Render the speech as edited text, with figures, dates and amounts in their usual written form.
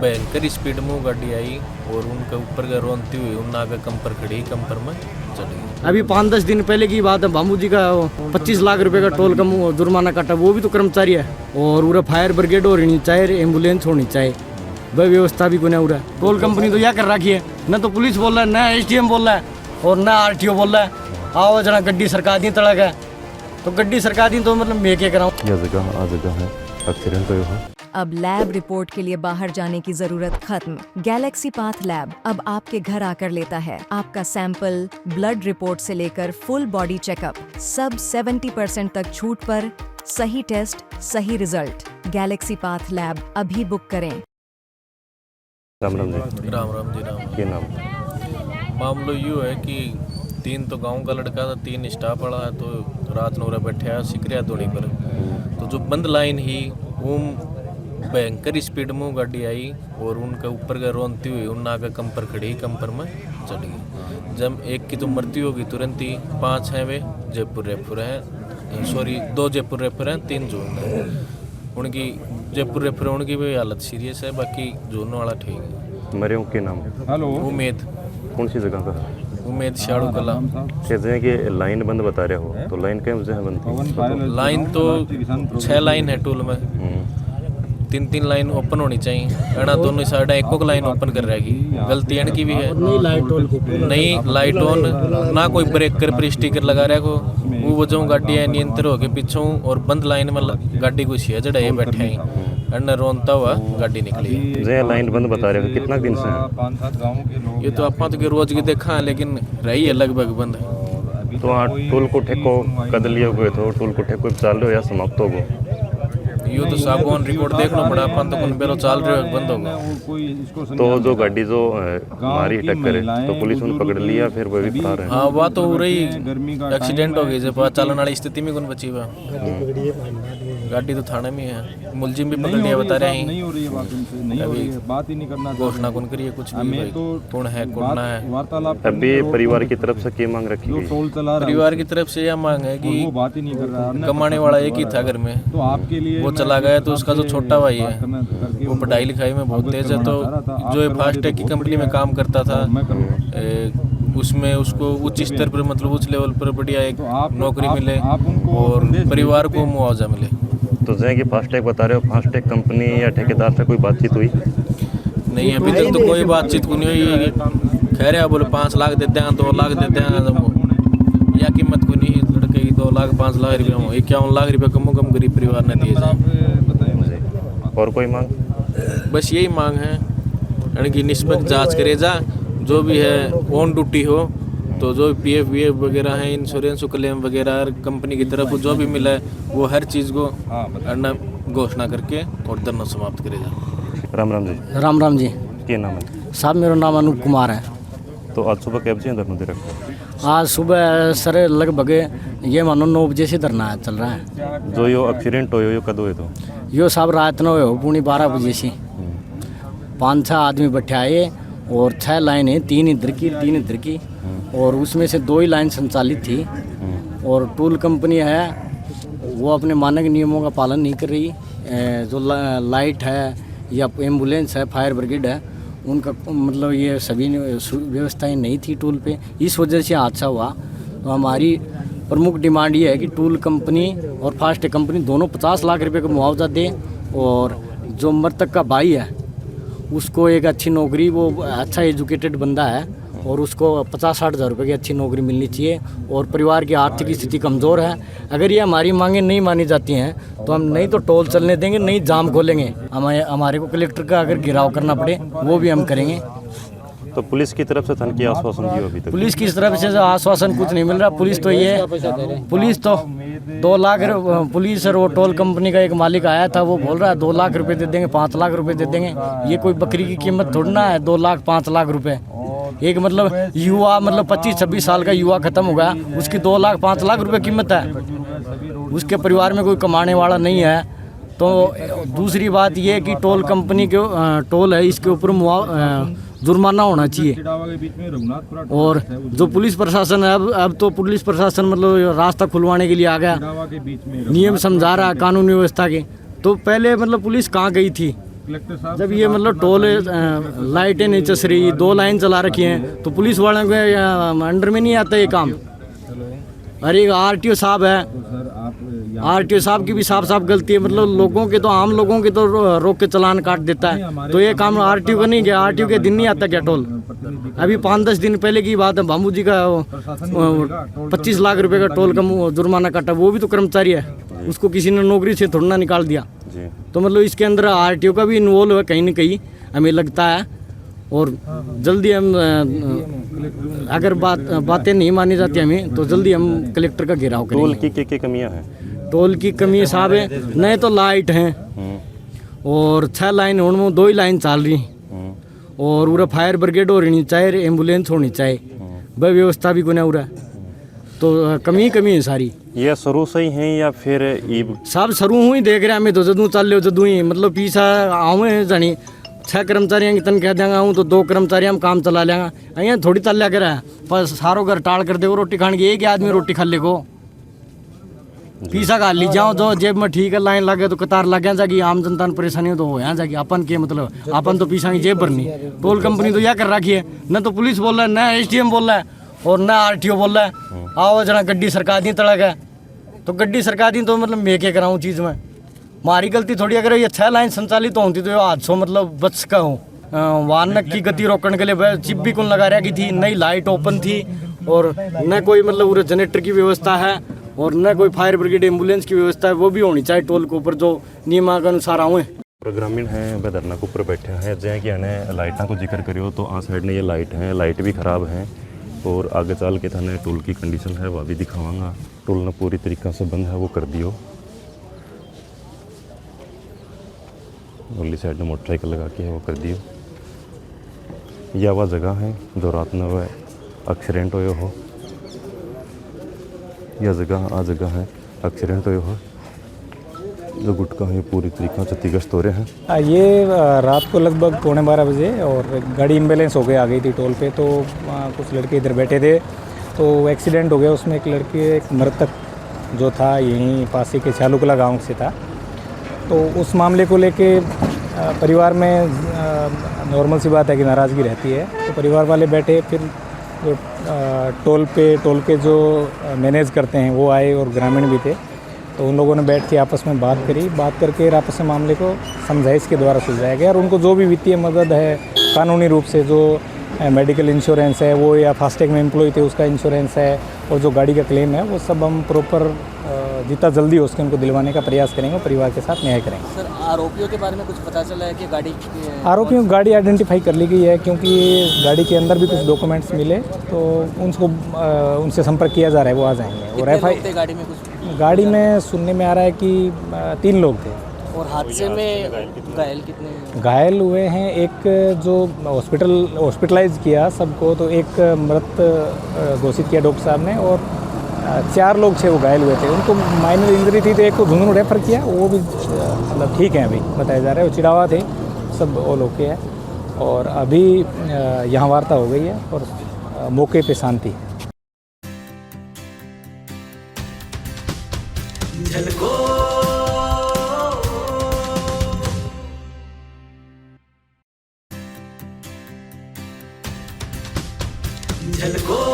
भयंकर स्पीड में गाड़ी आई और उनके ऊपर का रोनती हुई उन आगे कंपर खड़ी, कंपर में चढ़ गई। अभी 5-10 दिन पहले की बात है, भामू जी का 25 लाख रुपए का टोल का जुर्माना काटा, वो भी तो कर्मचारी है। और पूरा फायर ब्रिगेड होनी चाहिए, एम्बुलेंस होनी चाहिए, वह व्यवस्था भी कोई पूरा। टोल कंपनी तो यह कर रखी है, न तो पुलिस बोल रहा है, न SDM बोल रहा है और न RTO बोल रहा है आओ जना गड्डी सरकार दी तड़क है, तो गड्डी सरकार दी तो मतलब मैं क्या कराऊँ। यह जगह आ जगह है एक्सीडेंट तो हुआ। अब लैब रिपोर्ट के लिए बाहर जाने की जरूरत खत्म। गैलेक्सी पाथ लैब अब आपके घर आकर लेता है आपका सैंपल, ब्लड रिपोर्ट से लेकर फुल बॉडी चेकअप, सब 70% तक छूट पर। सही टेस्ट, सही रिजल्ट। गैलेक्सी पाथ लैब अभी बुक करें। राम राम जी। राम राम जी राम। क्या नाम? मामलो यूँ है कि 3 तो गांव का लड़का था, 3 स्टाफ वाला है, तो रात नूरा बैठा सिकरिया धोनी पर, तो जो बंद लाइन ही वो भयंकर स्पीड में गाड़ी आई और उनके ऊपर का रोनती हुई उन आगे कंपर खड़ी, कंपर में चढ़ गई। जब एक की तो मृत्यु होगी तुरंत ही, 5 हैं वे जयपुर रेफर हैं, सॉरी 2 जयपुर रेफर हैं, 3 जोन है। उनकी जयपुर रेफर उनकी भी हालत सीरियस है, बाकी जोन वाला ठीक है। मरे के नाम? उम्मीद। कौन सी जगह का? उम्मीद शाड़ू कला। कहते हैं कि लाइन बंद बता रहे हो, तो लाइन क्या वजह है बंद थी? लाइन तो 6 लाइन है टोल में, 3-3 लाइन ओपन होनी चाहिए, एना दोनों साइड एक लाइन ओपन कर रहेगी, गलती इनकी भी है। नई लाइट ऑन ना, कोई ब्रेकर पर स्टिकर लगा रहा को, वो वजह गाड़ी है नियंत्रण हो के पीछों और बंद लाइन में गाड़ी कुछ है जड़ा ये बैठे हैं, एना रोनता हुआ गाड़ी निकली। जे लाइन बंद बता रहे हो, कितना दिन से है? ये तो आप तो रोज की देखा है, लेकिन रही है लगभग बंद। तो हाँ, टोल को ठेको कद लिए हुए तो टोल को ठेको चाल रहे हो या समाप्त हो गो? यो तो साहब ऑन रिकॉर्ड देखना पड़ा, अपन तो कौन बेरो चाल रहे हो बंद होगा। तो जो गाड़ी जो मारी टक्कर है तो पुलिस उन्हें पकड़ लिया, फिर वो भी फरार है? हाँ वह तो हो रही एक्सीडेंट हो गई जब चालन वाली स्थिति में कौन बची हुआ। गाड़ी तो थाने में है, मुलजिम भी पकड़ लिया बता रहे हैं, अभी घोषणा कौन करिए कुछ भी कौन है कौन ना है। अभी परिवार की तरफ से क्या मांग रखी गई? परिवार की तरफ से यह मांग है कि कमाने वाला एक ही था घर में, वो चला गया, तो उसका जो छोटा भाई है वो पढ़ाई लिखाई में बहुत तेज है, तो जो फास्टैग की कंपनी में काम करता था उसमें उसको उच्च स्तर पर मतलब उच्च लेवल पर बढ़िया एक नौकरी मिले और परिवार को मुआवजा मिले। तो जैसे कि फास्टैग बता रहे हो, फास्टैग कंपनी या ठेकेदार से कोई बातचीत हुई? नहीं, अभी तक तो कोई बातचीत को नहीं हुई। खैर है बोले 5 लाख देते हैं, 2 लाख देते हैं, या कीमत को नहीं, लड़के की 2 लाख 5 लाख रुपये हो, 51 लाख रुपये कम गरीब परिवार ने दिए जाए। और कोई मांग? बस यही मांग है, यानी कि निष्पक्ष जाँच करे जा, जो भी है ऑन ड्यूटी हो, तो जो PF VF वगैरह है, इंश्योरेंस क्लेम वगैरह कंपनी की तरफ जो भी मिला है वो हर चीज़ को घोषणा करके और धरना समाप्त करे जा। राम राम जी। राम राम जी। क्या नाम है? साहब मेरा नाम अनूप कुमार है। तो आज सुबह कैब से धरना दे रखा? आज सुबह सर लगभग ये मानो 9 बजे से धरना चल रहा है। जो यो एक्सीडेंट हो यो कद हुए? तो यो साहब रात 9 हो पूरी 12 बजे से 5-6 आदमी बैठे आए और 6 लाइन है, 3 इधर की 3 इधर की, और उसमें से 2 ही लाइन संचालित थी। और टोल कंपनी है वो अपने मानक नियमों का पालन नहीं कर रही, जो लाइट है या एम्बुलेंस है, फायर ब्रिगेड है, उनका मतलब ये सभी व्यवस्थाएं नहीं थी टोल पे, इस वजह से हादसा हुआ। तो हमारी प्रमुख डिमांड ये है कि टोल कंपनी और फास्टैग कंपनी दोनों 50 लाख रुपए का मुआवजा दें, और जो मृतक का भाई है उसको एक अच्छी नौकरी, वो अच्छा एजुकेटेड बंदा है और उसको 50-60 हज़ार रुपये की अच्छी नौकरी मिलनी चाहिए, और परिवार की आर्थिक स्थिति कमज़ोर है। अगर ये हमारी मांगें नहीं मानी जाती हैं तो हम नहीं तो टोल चलने देंगे, नहीं जाम खोलेंगे। हमारे को कलेक्टर का अगर घेराव करना पड़े वो भी हम करेंगे। तो पुलिस की तरफ से धन की आश्वासन दिया अभी तक? पुलिस की तरफ से आश्वासन कुछ नहीं मिल रहा। पुलिस तो 2 लाख, पुलिस और वो टोल कंपनी का एक मालिक आया था, वो बोल रहा है 2 लाख रुपए दे देंगे, 5 लाख रुपए दे देंगे। ये कोई बकरी की कीमत थोड़ी ना है 2 लाख 5 लाख रुपए। एक मतलब युवा, मतलब 25-26 साल का युवा खत्म हो गया, उसकी 2 लाख 5 लाख रुपए कीमत है, उसके परिवार में कोई कमाने वाला नहीं है। तो दूसरी बात ये कि टोल कंपनी के टोल है इसके ऊपर जुर्माना होना चाहिए। और जो पुलिस प्रशासन है, अब तो पुलिस प्रशासन मतलब रास्ता खुलवाने के लिए आ गया, नियम समझा रहा है कानून व्यवस्था के। तो पहले मतलब पुलिस कहाँ गई थी, जब ये मतलब टोल लाइटें नहीं चस रही, 2 लाइन चला रखी हैं, तो पुलिस वालों के अंडर में नहीं आता ये काम। अरे आरटीओ साहब है, आरटीओ साहब की भी साफ साफ गलती है। मतलब लोगों के तो, आम लोगों के तो रोक के चालान काट देता है, तो ये काम आरटीओ का नहीं गया। आरटीओ के दिन नहीं आता क्या टोल? अभी 5-10 दिन पहले की बात है, बाबू जी का 25 लाख रुपए का टोल का जुर्माना काटा, वो भी तो कर्मचारी है, उसको किसी ने नौकरी से थोड़ा ना निकाल दिया। तो मतलब इसके अंदर आरटीओ का भी इन्वॉल्व है कहीं ना कहीं, हमें लगता है। और जल्दी हम अगर बातें नहीं मानी जाती हमें, तो जल्दी हम कलेक्टर का घेराव करेंगे। टोल की क्या कमियां हैं? टोल की कमी साहब है, नहीं तो लाइट हैं और 6 लाइन होने में 2 ही लाइन चल रही, और पूरा फायर ब्रिगेड होनी चाहिए, एम्बुलेंस होनी चाहिए, वह व्यवस्था भी कोई नहीं, तो कमी है सारी। ये शुरू से ही हैं या फिर सब शुरू हुई देख रहे हैं हमें, तो जदू चल लो जदू ही, मतलब पीछा आवे जानी 6 कर्मचारियों की तन कह देंगे आऊँ तो 2 कर्मचारी हम काम चला लेंगे, अँ थोड़ी चल लिया कर पर सारो घर टाल कर दे रोटी खाने की, एक आदमी रोटी खा ले को पीसा खा ली जाओ, जो जेब में ठीक है लाइन लगे तो कतार लग जाएगी, आम जनता ने परेशानी हो तो हो यहाँ जाएगी। अपन के मतलब अपन तो पीसा की जेब भरनी, टोल कंपनी तो यह कर रखी है, न तो पुलिस बोल रहा है, न एसडीएम बोल रहा है, और न आरटीओ बोल रहा है आओ जना गड्डी सरकार दी तड़क है, तो गड्डी सरकार दी तो मतलब मैं क्या कराऊँ चीज़ में, हमारी गलती थोड़ी। अगर ये 6 लाइन संचालित होती तो ये हादसों मतलब बच सका हूँ। वाहन की गति रोकने के लिए चिप भी कौन लगा रखी थी, नई लाइट ओपन थी, और न कोई मतलब पूरे जनरेटर की व्यवस्था है, और न कोई फायर ब्रिगेड एम्बुलेंस की व्यवस्था है, वो भी होनी चाहिए टोल के ऊपर, जो नियमानुसार आऊँ। ग्रामीण हैं वह धरना के ऊपर बैठे हैं, जैसे कि इन्हें लाइटा को जिक्र करियो तो आ साइड ने ये लाइट हैं, लाइट भी ख़राब हैं, और आगे चल के थाने टोल की कंडीशन है वह भी दिखावांगा। टोल ने पूरी तरीक़ा से बंद है वो कर दियो, अगली साइड में मोटरसाइकिल लगा के है वो कर दियो। यह वह जगह है जो रात में वह एक्सीडेंट हुए हो, यह जगह आ जगह है एक्सीडेंट हुए हो, जो गुटका है पूरी तरीक़ा से क्षतिग्रस्त हो रहे हैं। ये रात को लगभग 11:15 बजे और गाड़ी इम्बैलेंस हो गई आ गई थी टोल पे, तो कुछ लड़के इधर बैठे थे तो एक्सीडेंट हो गया। उसमें एक लड़के, एक मृतक जो था यहीं पास के चालूकला गांव से था, तो उस मामले को लेके परिवार में नॉर्मल सी बात है कि नाराज़गी रहती है, तो परिवार वाले बैठे, फिर जो टोल के जो मैनेज करते हैं वो आए और ग्रामीण भी थे, तो उन लोगों ने बैठ के आपस में बात करी, बात करके आपस में मामले को समझाइश के द्वारा सुलझाया गया, और उनको जो भी वित्तीय मदद है कानूनी रूप से, जो मेडिकल इंश्योरेंस है वो, या फास्टैग में एम्प्लॉय थे उसका इंश्योरेंस है, और जो गाड़ी का क्लेम है वो सब हम प्रॉपर जितना जल्दी हो सके उनको दिलवाने का प्रयास करेंगे, परिवार के साथ न्याय करेंगे। सर, आरोपियों के बारे में कुछ पता चला है कि आरोपियों की गाड़ी आइडेंटिफाई कर ली गई है, क्योंकि गाड़ी के अंदर भी कुछ डॉक्यूमेंट्स मिले, तो उनसे संपर्क किया जा रहा है, वो आ जाएंगे। और गाड़ी में कुछ गाड़ी में सुनने में आ रहा है कि 3 लोग थे। और हादसे में घायल कितने? घायल हुए हैं, एक जो हॉस्पिटलाइज किया सबको, तो एक मृत घोषित किया डॉक्टर साहब ने, और 4 लोग थे वो घायल हुए थे, उनको माइनर इंजरी थी, तो एक को झुंझुनू रेफर किया, वो भी मतलब ठीक है अभी बताया जा रहा है, वो चिड़ावा थे, सब ऑल ओके है, और अभी यहाँ वार्ता हो गई है और मौके पे शांति है। झलको